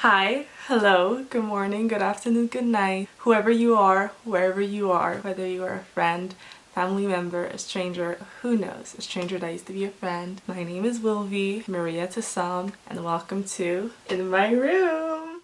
Hi, hello, good morning, good afternoon, good night. Whoever you are, wherever you are, whether you are a friend, family member, a stranger, who knows, a stranger that used to be a friend. My name is Wilvi, Maria to some, and welcome to In My Room.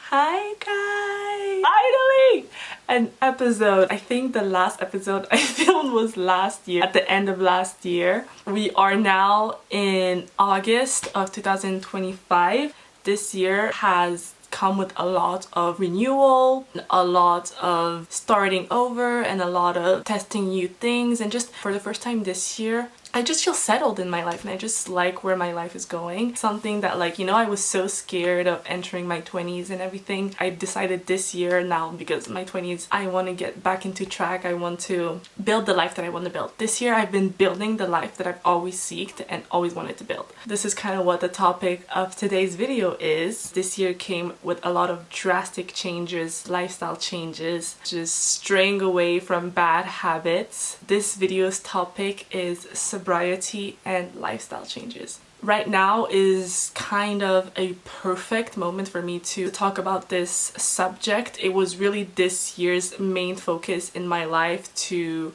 Hi guys! Finally! An episode. I think the last episode I filmed was last year, at the end of last year. We are now in August of 2025. This year has come with a lot of renewal, a lot of starting over, and a lot of testing new things. And just for the first time this year, I just feel settled in my life and I just like where my life is going. Something that I was so scared of entering my 20s and everything. I decided this year now, because my 20s, I want to get back into track. I want to build the life that I want to build. This year I've been building the life that I've always seeked and always wanted to build. This is kind of what the topic of today's video is. This year came with a lot of drastic changes, lifestyle changes, just straying away from bad habits. This video's topic is sobriety and lifestyle changes. Right now is kind of a perfect moment for me to talk about this subject. It was really this year's main focus in my life to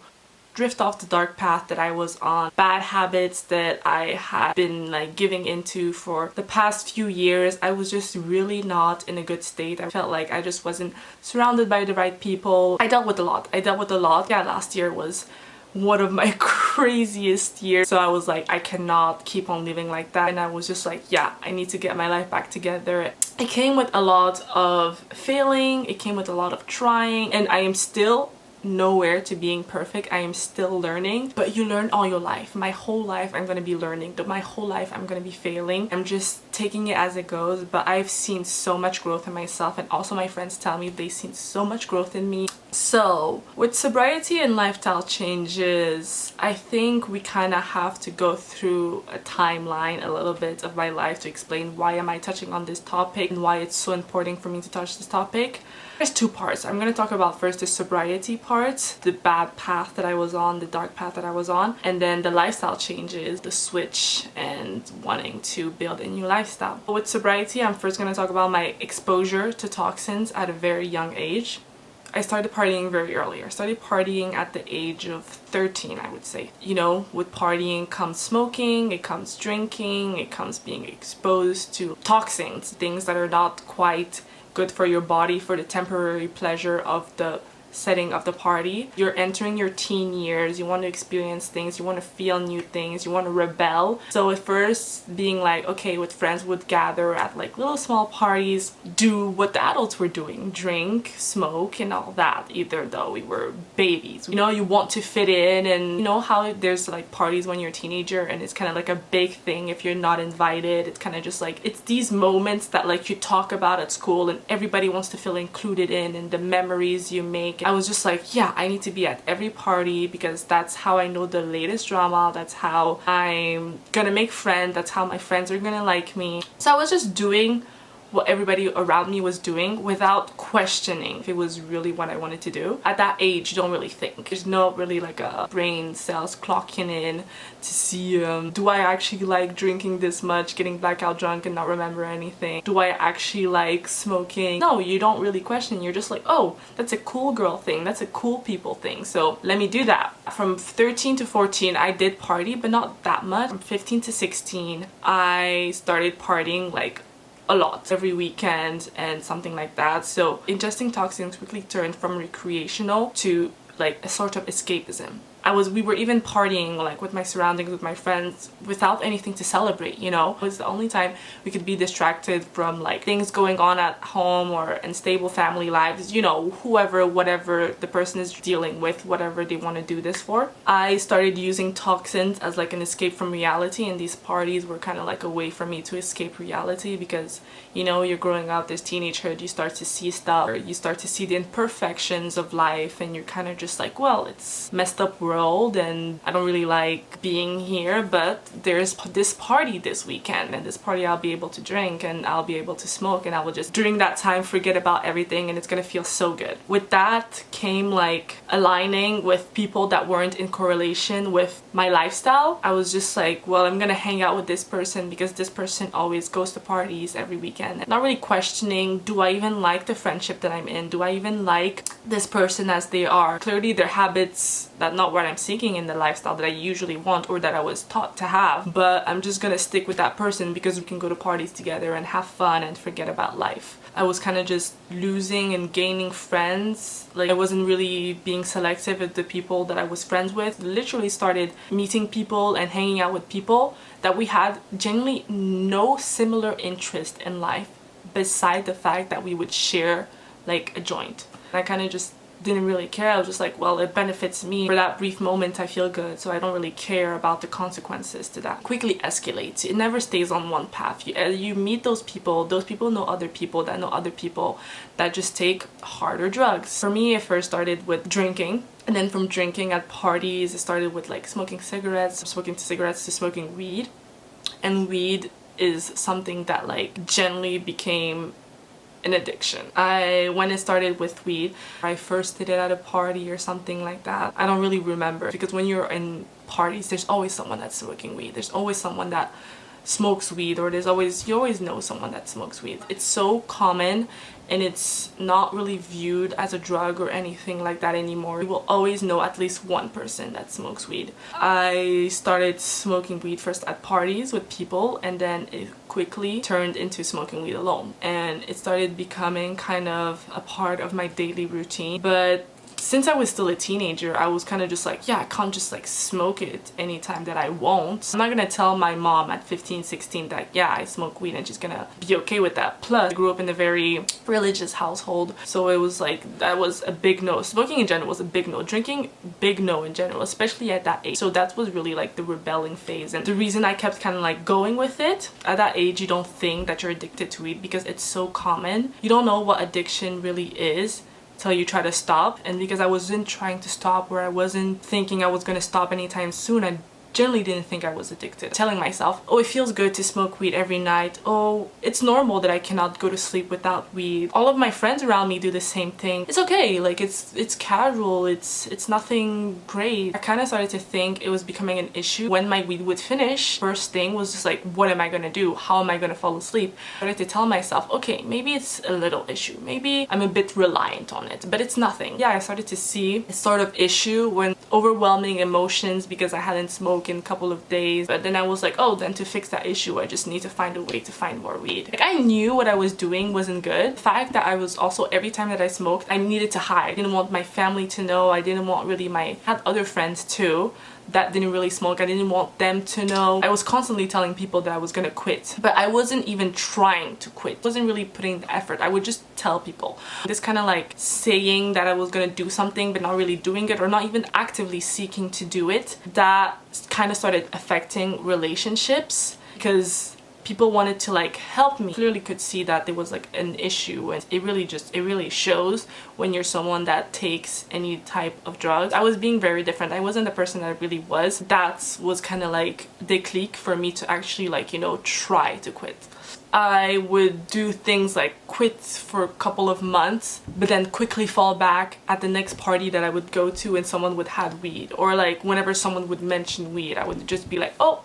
drift off the dark path that I was on, bad habits that I had been giving into for the past few years. I was just really not in a good state. I felt like I just wasn't surrounded by the right people. I dealt with a lot. Yeah, last year was one of my craziest years. So I was like, I cannot keep on living like that. And I was just like, yeah, I need to get my life back together. It came with a lot of failing. It came with a lot of trying. And I am still nowhere to being perfect. I am still learning, but you learn all your life. My whole life I'm going to be learning. My whole life I'm going to be failing. I'm just taking it as it goes, but I've seen so much growth in myself, and also my friends tell me they've seen so much growth in me. So with sobriety and lifestyle changes, I think we kind of have to go through a timeline a little bit of my life to explain why am I touching on this topic and why it's so important for me to touch this topic. There's two parts. I'm going to talk about first the sobriety part, the bad path that I was on, the dark path that I was on, and then the lifestyle changes, the switch and wanting to build a new lifestyle. With sobriety, I'm first going to talk about my exposure to toxins at a very young age. I started partying very early. I started partying at the age of 13, I would say. You know, with partying comes smoking, it comes drinking, it comes being exposed to toxins, things that are not quite good for your body for the temporary pleasure of the setting of the party. You're entering your teen years, you want to experience things, you want to feel new things, you want to rebel. So at first being like, okay, with friends would gather at little small parties, do what the adults were doing, drink, smoke and all that, even though we were babies. You know, you want to fit in, and you know how there's parties when you're a teenager and it's kind of a big thing if you're not invited. It's kind of just it's these moments that you talk about at school and everybody wants to feel included in, and the memories you make. I was just like, yeah, I need to be at every party because that's how I know the latest drama, that's how I'm gonna make friends, that's how my friends are gonna like me. So I was just doing what everybody around me was doing without questioning if it was really what I wanted to do. At that age, you don't really think. There's no really a brain cells clocking in to see, do I actually like drinking this much, getting blackout drunk and not remember anything? Do I actually like smoking? No, you don't really question. You're just like, oh, that's a cool girl thing. That's a cool people thing. So let me do that. From 13 to 14, I did party, but not that much. From 15 to 16, I started partying a lot every weekend and something like that. So ingesting toxins quickly turned from recreational to a sort of escapism. We were even partying with my surroundings, with my friends, without anything to celebrate, you know? It was the only time we could be distracted from things going on at home or unstable family lives, you know, whatever the person is dealing with, whatever they want to do this for. I started using toxins as an escape from reality, and these parties were kind of a way for me to escape reality because, you know, you're growing up, this teenagehood, you start to see stuff, or you start to see the imperfections of life, and you're kind of just well, it's messed up world world and I don't really like being here, but there's this party this weekend, and this party I'll be able to drink and I'll be able to smoke, and I will just during that time forget about everything, and it's gonna feel so good. With that came like aligning with people that weren't in correlation with my lifestyle. I was just like, well, I'm gonna hang out with this person because this person always goes to parties every weekend. Not really questioning, do I even like the friendship that I'm in? Do I even like this person as they are? Clearly their habits, that's not what I'm seeking in the lifestyle that I usually want or that I was taught to have, but I'm just gonna stick with that person because we can go to parties together and have fun and forget about life. I was kind of just losing and gaining friends. Like I wasn't really being selective with the people that I was friends with. Literally started meeting people and hanging out with people that we had genuinely no similar interest in life beside the fact that we would share like a joint. I kind of just didn't really care. I was just like, well, it benefits me. For that brief moment I feel good, so I don't really care about the consequences to that. Quickly escalates. It never stays on one path. You meet those people know other people that know other people that just take harder drugs. For me, it first started with drinking, and then from drinking at parties it started with like smoking cigarettes to smoking weed. And weed is something that like generally became an addiction. When it started with weed, I first did it at a party or something like that. I don't really remember, because when you're in parties there's always someone that's smoking weed, there's always someone that smokes weed, or you always know someone that smokes weed. It's so common and it's not really viewed as a drug or anything like that anymore. You will always know at least one person that smokes weed. I started smoking weed first at parties with people, and then it quickly turned into smoking weed alone, and it started becoming kind of a part of my daily routine. But since I was still a teenager, I was kind of just like, yeah, I can't just like smoke it anytime that I won't. I'm not gonna tell my mom at 15, 16 that yeah, I smoke weed, and she's gonna be okay with that. Plus, I grew up in a very religious household, so it was like, that was a big no. Smoking in general was a big no. Drinking, big no in general, especially at that age. So that was really like the rebelling phase, and the reason I kept kind of like going with it. At that age, you don't think that you're addicted to weed because it's so common. You don't know what addiction really is till you try to stop. And because I wasn't trying to stop, or I wasn't thinking I was gonna stop anytime soon, I generally didn't think I was addicted. Telling myself, oh, it feels good to smoke weed every night. Oh, it's normal that I cannot go to sleep without weed. All of my friends around me do the same thing. It's okay, like it's casual, it's nothing great. I kind of started to think it was becoming an issue when my weed would finish. First thing was just like, what am I gonna do? How am I gonna fall asleep? I started to tell myself, okay, maybe it's a little issue. Maybe I'm a bit reliant on it, but it's nothing. Yeah, I started to see a sort of issue when overwhelming emotions because I hadn't smoked in a couple of days. But then I was like, oh, then to fix that issue I just need to find a way to find more weed. Like, I knew what I was doing wasn't good. The fact that I was also, every time that I smoked, I needed to hide. I didn't want my family to know. I didn't want really I had other friends too that didn't really smoke. I didn't want them to know. I was constantly telling people that I was gonna quit, but I wasn't even trying to quit. I wasn't really putting the effort. I would just tell people. This kind of like saying that I was gonna do something but not really doing it, or not even actively seeking to do it, that kind of started affecting relationships, because people wanted to like help me. Clearly could see that there was like an issue, and it really shows when you're someone that takes any type of drugs. I was being very different. I wasn't the person that I really was. That was kind of like the clique for me to actually like, you know, try to quit. I would do things like quit for a couple of months, but then quickly fall back at the next party that I would go to and someone would have weed, or like whenever someone would mention weed, I would just be like, oh,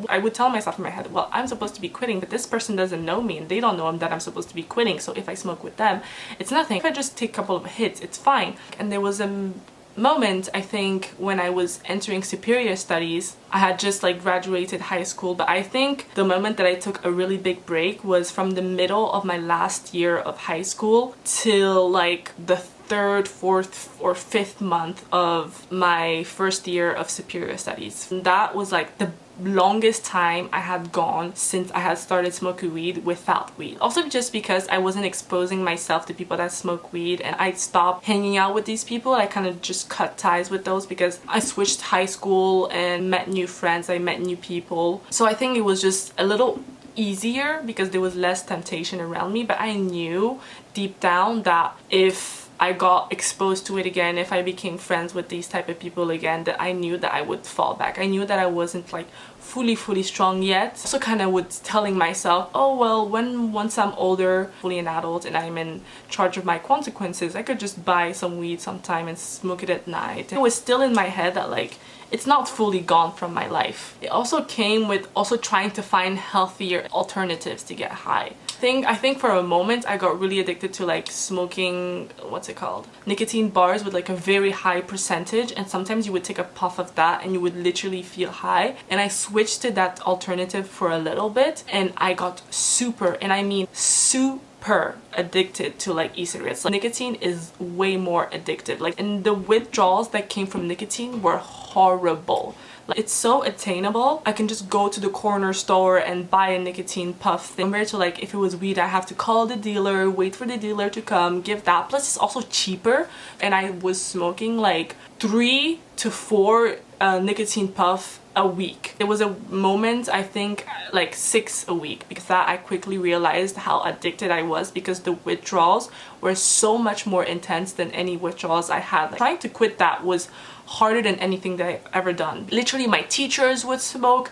I would tell myself in my head, well, I'm supposed to be quitting, but this person doesn't know me and they don't know that I'm supposed to be quitting, so if I smoke with them, it's nothing. If I just take a couple of hits, it's fine. And there was a moment, I think, when I was entering superior studies. I had just like graduated high school, but I think the moment that I took a really big break was from the middle of my last year of high school till like the third, fourth, or fifth month of my first year of superior studies. That was like the longest time I had gone since I had started smoking weed without weed. Also just because I wasn't exposing myself to people that smoke weed, and I stopped hanging out with these people. I kind of just cut ties with those because I switched high school and met new friends, I met new people. So I think it was just a little easier because there was less temptation around me, but I knew deep down that if I got exposed to it again, if I became friends with these type of people again, that I knew that I would fall back. I knew that I wasn't like fully strong yet. So kind of was telling myself, oh well, once I'm older, fully an adult, and I'm in charge of my consequences, I could just buy some weed sometime and smoke it at night. It was still in my head that like it's not fully gone from my life. It also came with also trying to find healthier alternatives to get high. I think for a moment I got really addicted to like smoking, what's it called? Nicotine bars with like a very high percentage, and sometimes you would take a puff of that and you would literally feel high. And I switched to that alternative for a little bit and I got super, and I mean super addicted to like e-cigarettes. Like, nicotine is way more addictive. Like, and the withdrawals that came from nicotine were horrible. Like, it's so attainable. I can just go to the corner store and buy a nicotine puff thing, compared to like if it was weed I have to call the dealer, wait for the dealer to come, give that. Plus it's also cheaper, and I was smoking like 3 to 4 nicotine puff a week. It was a moment, I think like 6 a week, because that I quickly realized how addicted I was, because the withdrawals were so much more intense than any withdrawals I had. Like, trying to quit that was harder than anything that I've ever done. Literally my teachers would smoke,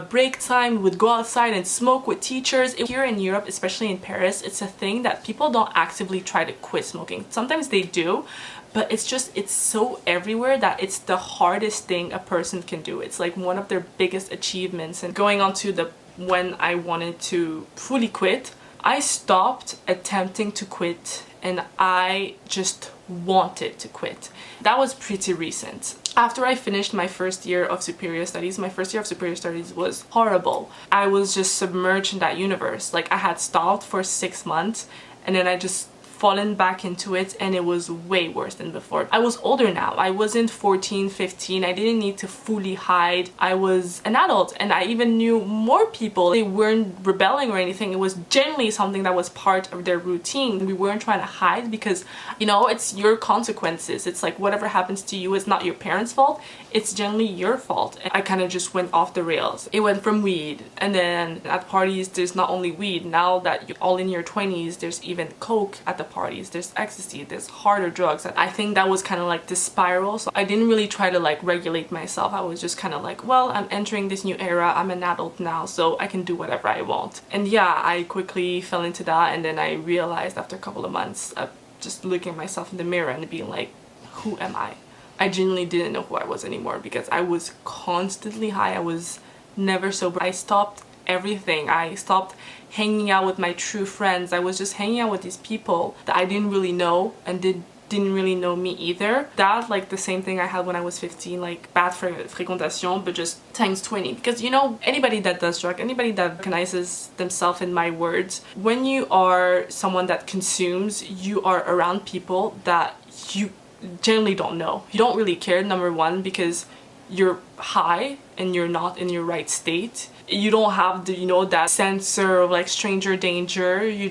break time, we would go outside and smoke with teachers. Here in Europe, especially in Paris, it's a thing that people don't actively try to quit smoking. Sometimes they do, but it's so everywhere that it's the hardest thing a person can do. It's like one of their biggest achievements. And going on to the when I wanted to fully quit, I stopped attempting to quit and I just wanted to quit. That was pretty recent. After I finished my first year of superior studies, my first year of superior studies was horrible. I was just submerged in that universe. Like, I had stopped for 6 months and then I just fallen back into it, and it was way worse than before. I was older now. I wasn't 14, 15. I didn't need to fully hide. I was an adult, and I even knew more people. They weren't rebelling or anything. It was generally something that was part of their routine. We weren't trying to hide because, you know, it's your consequences. It's like whatever happens to you is not your parents' fault. It's generally your fault. And I kind of just went off the rails. It went from weed, and then at parties there's not only weed. Now that you're all in your 20s, there's even coke at the parties, there's ecstasy, there's harder drugs. And I think that was kind of like the spiral. So I didn't really try to like regulate myself. I was just kind of like, well, I'm entering this new era, I'm an adult now, so I can do whatever I want. And yeah, I quickly fell into that, and then I realized after a couple of months of just looking at myself in the mirror and being like, who am I? I genuinely didn't know who I was anymore, because I was constantly high. I was never sober. I stopped everything. I stopped hanging out with my true friends. I was just hanging out with these people that I didn't really know and didn't really know me either. That, like the same thing I had when I was 15, like bad fréquentation, but just times 20. Because, you know, anybody that does drugs, anybody that recognizes themselves in my words, when you are someone that consumes, you are around people that you generally don't know. You don't really care, number one, because you're high and you're not in your right state. You don't have the, you know, that sensor of like stranger danger. You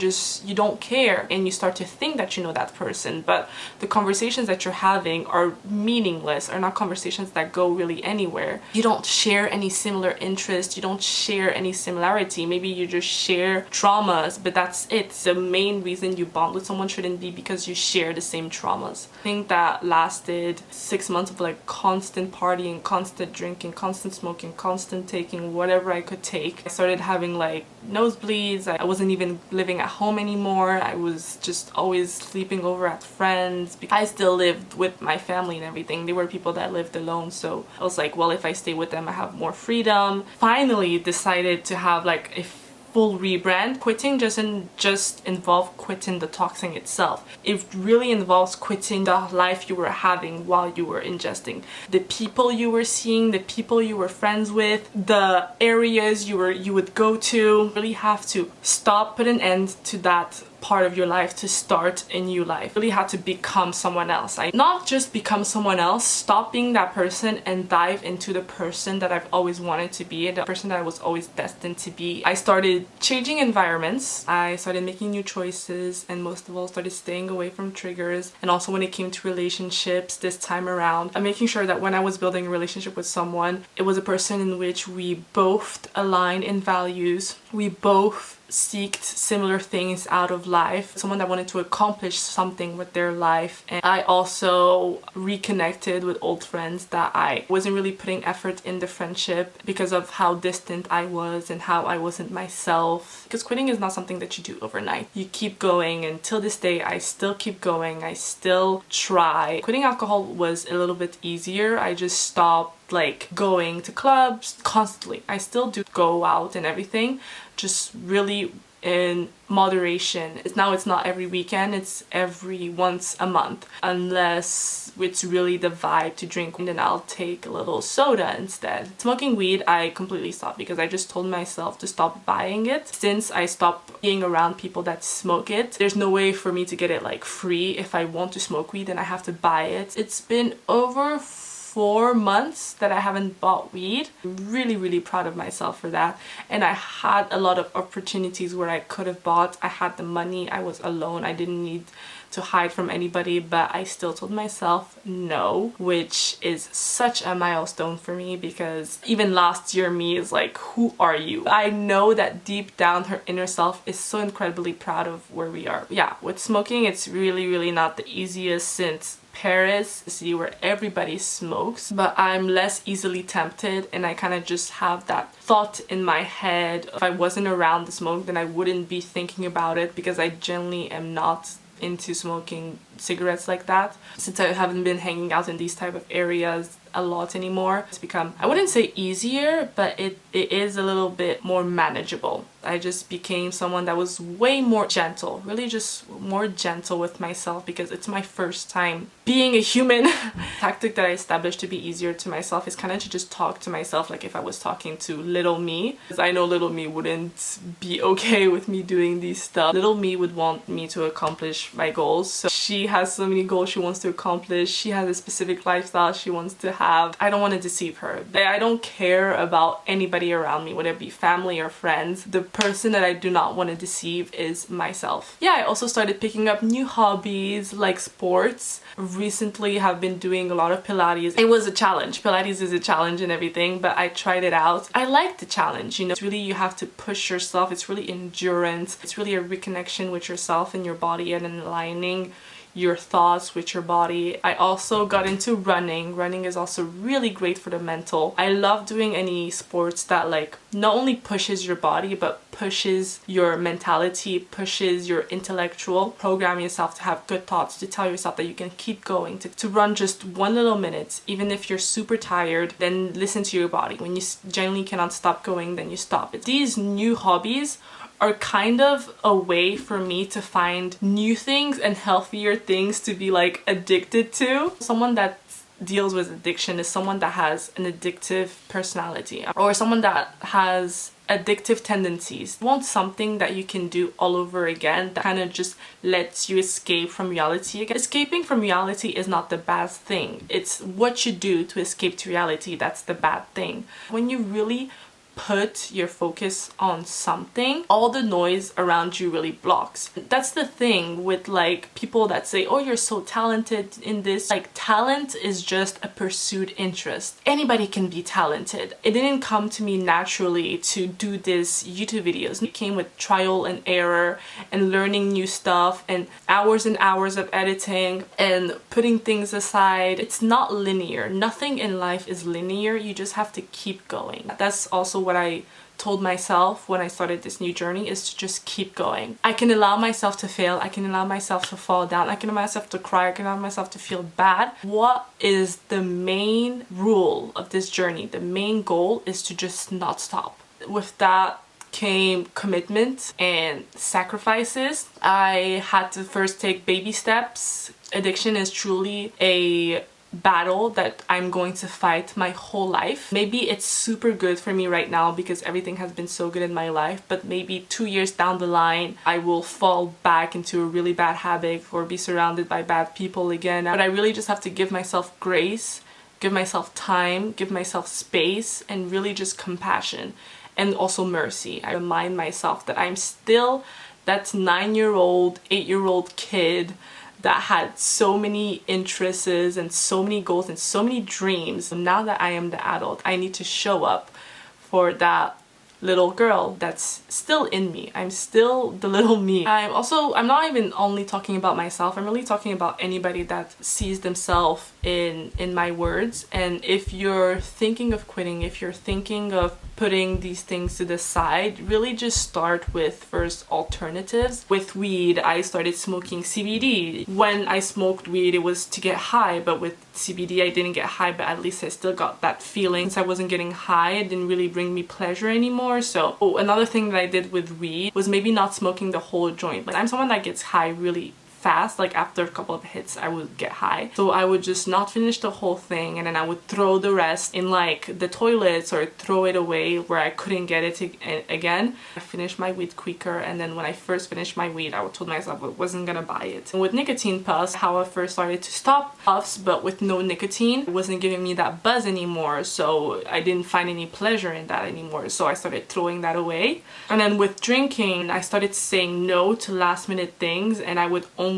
don't care, and you start to think that you know that person, but the conversations that you're having are meaningless, are not conversations that go really anywhere. You don't share any similar interests, you don't share any similarity. Maybe you just share traumas, but that's it. The main reason you bond with someone shouldn't be because you share the same traumas. I think that lasted 6 months of like constant partying, constant drinking, constant smoking, constant taking whatever I could take. I started having like nosebleeds. I wasn't even living at home anymore. I was just always sleeping over at friends. I still lived with my family and everything. They were people that lived alone, so I was like, well, if I stay with them I have more freedom. Finally decided to have like a full rebrand. Quitting doesn't just involve quitting the toxin itself. It really involves quitting the life you were having while you were ingesting. The people you were seeing, the people you were friends with, the areas you would go to. You really have to stop, put an end to that part of your life to start a new life. Really had to become someone else. Not just become someone else, stop being that person and dive into the person that I've always wanted to be and the person that I was always destined to be. I started changing environments, I started making new choices, and most of all started staying away from triggers. And also when it came to relationships this time around, I'm making sure that when I was building a relationship with someone, it was a person in which we both align in values, we both seeked similar things out of life, someone that wanted to accomplish something with their life. And I also reconnected with old friends that I wasn't really putting effort in the friendship because of how distant I was and how I wasn't myself. Because quitting is not something that you do overnight. You keep going, and till this day I still keep going. I still try. Quitting alcohol was a little bit easier. I just stopped like going to clubs constantly. I still do go out and everything, just really in moderation. Now it's not every weekend, it's every once a month, unless it's really the vibe to drink, and then I'll take a little soda instead. Smoking weed I completely stopped because I just told myself to stop buying it. Since I stopped being around people that smoke it, there's no way for me to get it like free. If I want to smoke weed then I have to buy it. It's been over 4 months that I haven't bought weed. I'm really proud of myself for that. And I had a lot of opportunities where I could have bought. I had the money, I was alone, I didn't need to hide from anybody, but I still told myself no, which is such a milestone for me, because even last year me is like, who are you? I know that deep down her inner self is so incredibly proud of where we are. Yeah, with smoking it's really not the easiest, since Paris, a city where everybody smokes, but I'm less easily tempted, and I kind of just have that thought in my head. If I wasn't around the smoke then I wouldn't be thinking about it, because I generally am not into smoking cigarettes like that. Since I haven't been hanging out in these type of areas a lot anymore, it's become, I wouldn't say easier, but it is a little bit more manageable. I just became someone that was way more gentle, really just more gentle with myself, because it's my first time being a human. Tactic that I established to be easier to myself is kind of to just talk to myself like if I was talking to little me, because I know little me wouldn't be okay with me doing these stuff. Little me would want me to accomplish my goals, so she has so many goals she wants to accomplish. She has a specific lifestyle she wants to have. I don't want to deceive her. I don't care about anybody around me, whether it be family or friends. The person that I do not want to deceive is myself. Yeah, I also started picking up new hobbies like sports. Recently have been doing a lot of Pilates. It was a challenge. Pilates is a challenge and everything, but I tried it out. I like the challenge, you know. It's really, you have to push yourself. It's really endurance. It's really a reconnection with yourself and your body, and aligning your thoughts with your body. I also got into running. Running is also really great for the mental. I love doing any sports that like not only pushes your body but pushes your mentality, pushes your intellectual. Program yourself to have good thoughts, to tell yourself that you can keep going, to run just 1 little minute. Even if you're super tired, then listen to your body. When you genuinely cannot stop going, then you stop it. These new hobbies are kind of a way for me to find new things and healthier things to be like addicted to. Someone that deals with addiction is someone that has an addictive personality, or someone that has addictive tendencies. You want something that you can do all over again, that kind of just lets you escape from reality again. Escaping from reality is not the bad thing. It's what you do to escape to reality that's the bad thing. When you really put your focus on something, all the noise around you really blocks. That's the thing with like people that say, oh, you're so talented in this. Like, talent is just a pursued interest. Anybody can be talented. It didn't come to me naturally to do this YouTube videos. It came with trial and error and learning new stuff and hours of editing and putting things aside. It's not linear. Nothing in life is linear. You just have to keep going. That's also what I told myself when I started this new journey, is to just keep going. I can allow myself to fail. I can allow myself to fall down. I can allow myself to cry. I can allow myself to feel bad. What is the main rule of this journey? The main goal is to just not stop. With that came commitment and sacrifices. I had to first take baby steps. Addiction is truly a battle that I'm going to fight my whole life. Maybe it's super good for me right now because everything has been so good in my life, but maybe 2 years down the line I will fall back into a really bad habit or be surrounded by bad people again. But I really just have to give myself grace, give myself time, give myself space, and really just compassion and also mercy. I remind myself that I'm still that 9-year-old, 8-year-old kid that had so many interests and so many goals and so many dreams. Now that I am the adult, I need to show up for that little girl that's still in me. I'm still the little me. I'm not even only talking about myself, I'm really talking about anybody that sees themselves in my words. And if you're thinking of quitting, if you're thinking of putting these things to the side, really just start with first alternatives. With weed, I started smoking CBD. When I smoked weed, it was to get high, but with CBD I didn't get high, but at least I still got that feeling. Since I wasn't getting high, it didn't really bring me pleasure anymore. So another thing that I did with weed was maybe not smoking the whole joint. Like, I'm someone that gets high really fast. Like, after a couple of hits I would get high, so I would just not finish the whole thing, and then I would throw the rest in like the toilets or throw it away where I couldn't get it again. I finished my weed quicker, and then when I first finished my weed, I told myself I wasn't gonna buy it. And with nicotine puffs, how I first started to stop puffs but with no nicotine, it wasn't giving me that buzz anymore, so I didn't find any pleasure in that anymore, so I started throwing that away. And then with drinking, I started saying no to last minute things, and I would only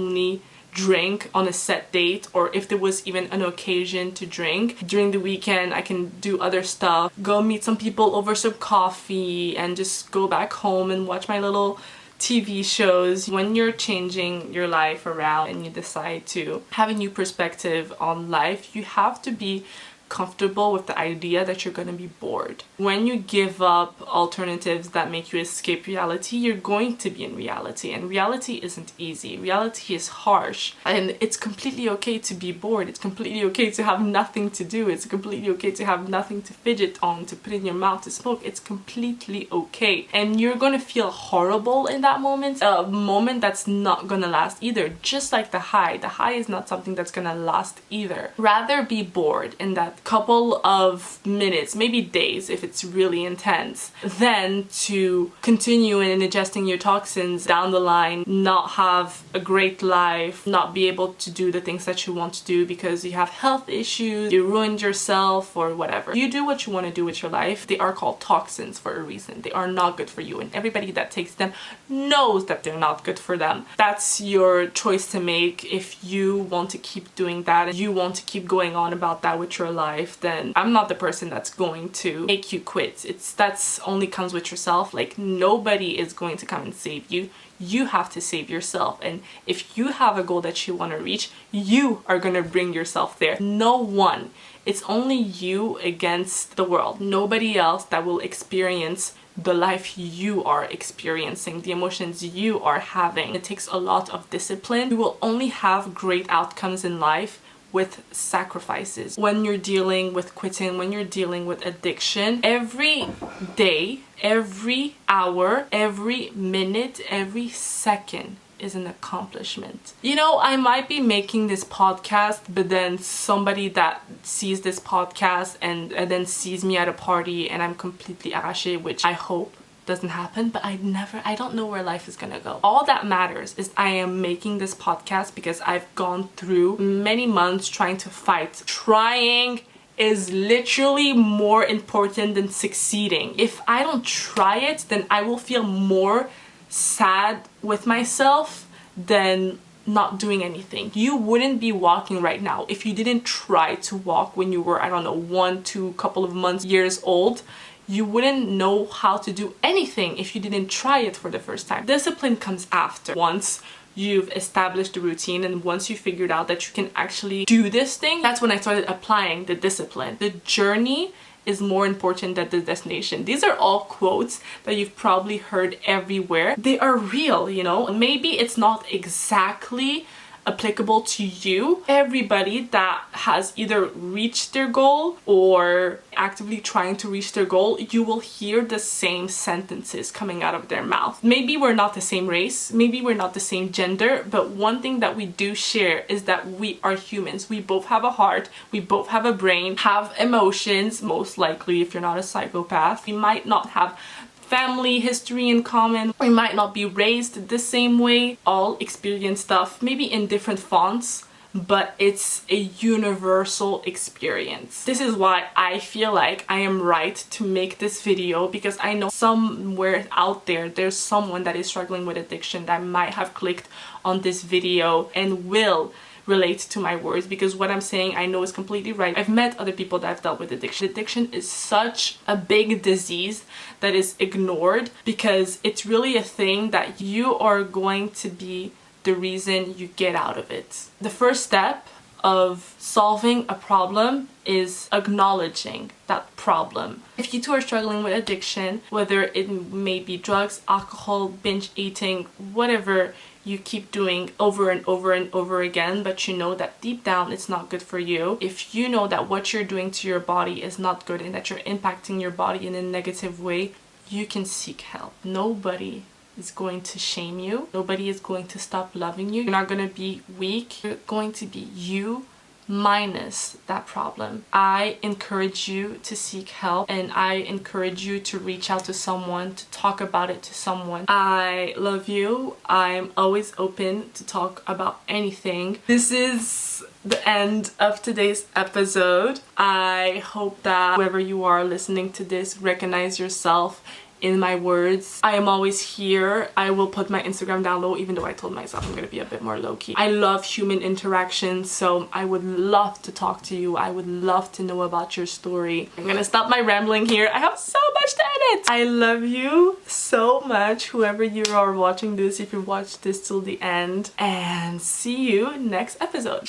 drink on a set date, or if there was even an occasion to drink. During the weekend I can do other stuff, go meet some people over some coffee, and just go back home and watch my little TV shows. When you're changing your life around and you decide to have a new perspective on life, you have to be comfortable with the idea that you're gonna be bored. When you give up alternatives that make you escape reality, you're going to be in reality, and reality isn't easy. Reality is harsh, and it's completely okay to be bored. It's completely okay to have nothing to do. It's completely okay to have nothing to fidget on, to put in your mouth, to smoke. It's completely okay, and you're gonna feel horrible in that moment, a moment that's not gonna last either. Just like the high is not something that's gonna last either. Rather be bored in that couple of minutes, maybe days if it's really intense, than to continue in ingesting your toxins down the line, not have a great life, not be able to do the things that you want to do because you have health issues, you ruined yourself, or whatever. You do what you want to do with your life. They are called toxins for a reason. They are not good for you, and everybody that takes them knows that they're not good for them. That's your choice to make. If you want to keep doing that and you want to keep going on about that with your life, then I'm not the person that's going to make you quit. That's only comes with yourself. Like, nobody is going to come and save you. You have to save yourself, and if you have a goal that you want to reach, you are going to bring yourself there. No one. It's only you against the world. Nobody else that will experience the life you are experiencing, the emotions you are having. It takes a lot of discipline. You will only have great outcomes in life with sacrifices. When you're dealing with quitting, when you're dealing with addiction, every day, every hour, every minute, every second is an accomplishment. You know, I might be making this podcast, but then somebody that sees this podcast and then sees me at a party and I'm completely arraché, which I hope doesn't happen, but I don't know where life is gonna go. All that matters is I am making this podcast because I've gone through many months trying to fight. Trying is literally more important than succeeding. If I don't try it, then I will feel more sad with myself than not doing anything. You wouldn't be walking right now if you didn't try to walk when you were, I don't know, 1, 2, couple of months, years old. You wouldn't know how to do anything if you didn't try it for the first time. Discipline comes after. Once you've established the routine and once you figured out that you can actually do this thing, that's when I started applying the discipline. The journey is more important than the destination. These are all quotes that you've probably heard everywhere. They are real, you know? Maybe it's not exactly applicable to you. Everybody that has either reached their goal or actively trying to reach their goal, you will hear the same sentences coming out of their mouth. Maybe we're not the same race, maybe we're not the same gender, but one thing that we do share is that we are humans. We both have a heart, we both have a brain, have emotions, most likely if you're not a psychopath. We might not have family history in common. We might not be raised the same way. All experience stuff, maybe in different fonts, but it's a universal experience. This is why I feel like I am right to make this video, because I know somewhere out there there's someone that is struggling with addiction that might have clicked on this video and will relate to my words, because what I'm saying I know is completely right. I've met other people that have dealt with addiction. Addiction is such a big disease that is ignored, because it's really a thing that you are going to be the reason you get out of it. The first step of solving a problem is acknowledging that problem. If you two are struggling with addiction, whether it may be drugs, alcohol, binge eating, whatever you keep doing over and over and over again, but you know that deep down it's not good for you, if you know that what you're doing to your body is not good and that you're impacting your body in a negative way, you can seek help. Nobody is going to shame you. Nobody is going to stop loving you. You're not going to be weak. You're going to be you minus that problem. I encourage you to seek help, and I encourage you to reach out to someone, to talk about it to someone. I love you. I'm always open to talk about anything. This is the end of today's episode. I hope that whoever you are listening to this recognize yourself in my words. I am always here. I will put my Instagram down low, even though I told myself I'm gonna be a bit more low-key. I love human interaction, so I would love to talk to you. I would love to know about your story. I'm gonna stop my rambling here. I have so much to edit. I love you so much, whoever you are watching this, if you watched this till the end, and see you next episode.